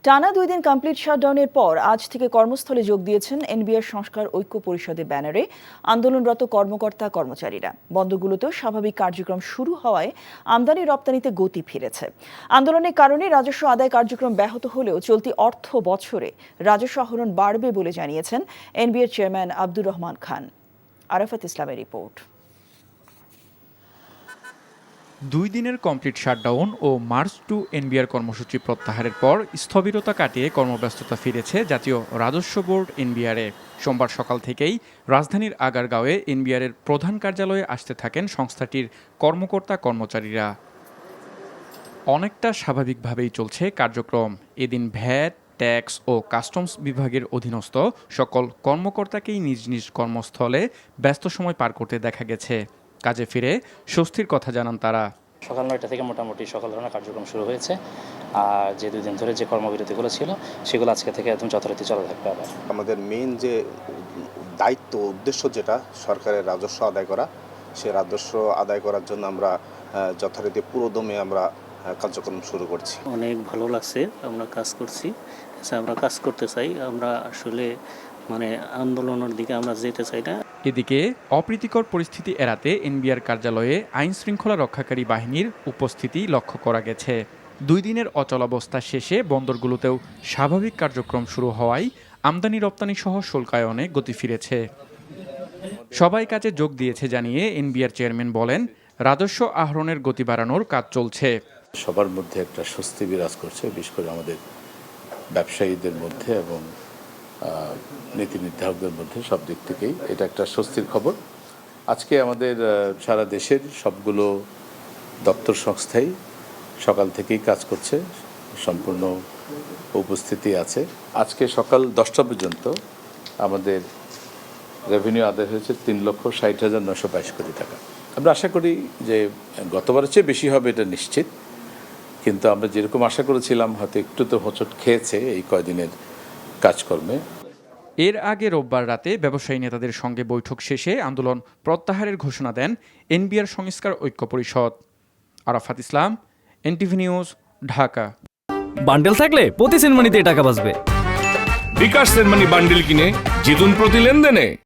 টানা 2 দিন কমপ্লিট শাটডাউনের পর আজ থেকে কর্মস্থলে যোগ দিয়েছেন এনবিআর সংস্কার ঐক্য পরিষদের ব্যানারে আন্দোলনরত কর্মকর্তা কর্মচারীরা। বন্দরগুলোতেও স্বাভাবিক কার্যক্রম শুরু হওয়ায় আমদানি রপ্তানিতে গতি ফিরেছে। আন্দোলনের কারণে রাজস্ব আদায় কার্যক্রম ব্যাহত হলেও চলতি অর্থ বছরে রাজস্ব আহরণ বাড়বে বলে জানিয়েছেন এনবিআর চেয়ারম্যান আব্দুর রহমান খান। আরাফাত ইসলামের রিপোর্ট। 2 দিনের কমপ্লিট শাটডাউন ও মার্চ টু এনবিআর কর্মসূচি প্রত্যাহারের পর স্থবিরতা কাটিয়ে কর্মব্যস্ততা ফিরেছে জাতীয় রাজস্ব বোর্ড এনবিআরে। সোমবার সকাল থেকেই রাজধানীর আগারগাঁওয়ে এনবিআরের প্রধান কার্যালয়ে আসতে থাকেন সংস্থাটির কর্মকর্তা কর্মচারীরা। অনেকটা স্বাভাবিকভাবেই চলছে কার্যক্রম। এদিন ভ্যাট, ট্যাক্স ও কাস্টমস বিভাগের অধীনস্থ সকল কর্মকর্তাকেই নিজ নিজ কর্মস্থলে ব্যস্ত সময় পার করতে দেখা গেছে। কাজে ফিরে স্বস্তির কথা জানান তারা। সকাল 9টা থেকে মোটামুটি সকল ধরনের কার্যক্রম শুরু হয়েছে। আর যে 2 দিন ধরে যে কর্মবিরতিগুলো ছিল সেগুলো আজকে থেকে একদম যথারীতি চলে থাকবে। আবার আমাদের মেইন যে দায়িত্ব উদ্দেশ্য যেটা সরকারের রাজস্ব আদায় করা, সেই রাজস্ব আদায় করার জন্য আমরা যথারীতি পুরোদমে আমরা কার্যক্রম শুরু করছি। অনেক ভালো লাগছে, আমরা কাজ করছি, আমরা কাজ করতে চাই, আমরা আসলে আন্দোলনের দিকে আমরা যেতে চাই না। এদিকে অপ্রীতিকর পরিস্থিতি এড়াতে এনবিআর কার্যালয়ে আইন শৃঙ্খলা রক্ষাকারী বাহিনীর উপস্থিতি লক্ষ্য করা গেছে। 2 দিনের অচলাবস্থা শেষে বন্দরগুলোতেও স্বাভাবিক কার্যক্রম শুরু হওয়ায় আমদানি রপ্তানি সহ শুল্কায়নে গতি ফিরেছে। সবাই কাজে যোগ দিয়েছে জানিয়ে এনবিআর চেয়ারম্যান বলেন, রাজস্ব আহরণের গতি বাড়ানোর কাজ চলছে। সবার মধ্যে একটা স্বস্তি বিরাজ করছে, বিশেষ করে আমাদের ব্যবসায়ীদের মধ্যে এবং নীতি নির্ধারকদের মধ্যে। সব দিক থেকেই এটা একটা স্বস্তির খবর। আজকে আমাদের সারা দেশের সবগুলো দপ্তর সংস্থাই সকাল থেকেই কাজ করছে, সম্পূর্ণ উপস্থিতি আছে। আজকে সকাল 10টা পর্যন্ত আমাদের রেভিনিউ আদায় হয়েছে 3,60,922 কোটি টাকা। আমরা আশা করি যে গতবারের চেয়ে বেশি হবে, এটা নিশ্চিত। কিন্তু আমরা যেরকম আশা করেছিলাম হয়তো একটু তো হোঁচট খেয়েছে এই কয়দিনের কাজকর্মে। এর আগে রোববার রাতে ব্যবসায়ী নেতাদের সঙ্গে বৈঠক শেষে আন্দোলন প্রত্যাহারের ঘোষণা দেন এনবিআর সংস্কার ঐক্য পরিষদ। আরাফাত ইসলাম, এনটিভি নিউজ, ঢাকা। বান্ডেল থাকলে প্রতি সেনমানিতে টাকা বাঁচবে। বিকাশ সেনমানি বান্ডেল কিনে জিতুন প্রতি লেনদেনে।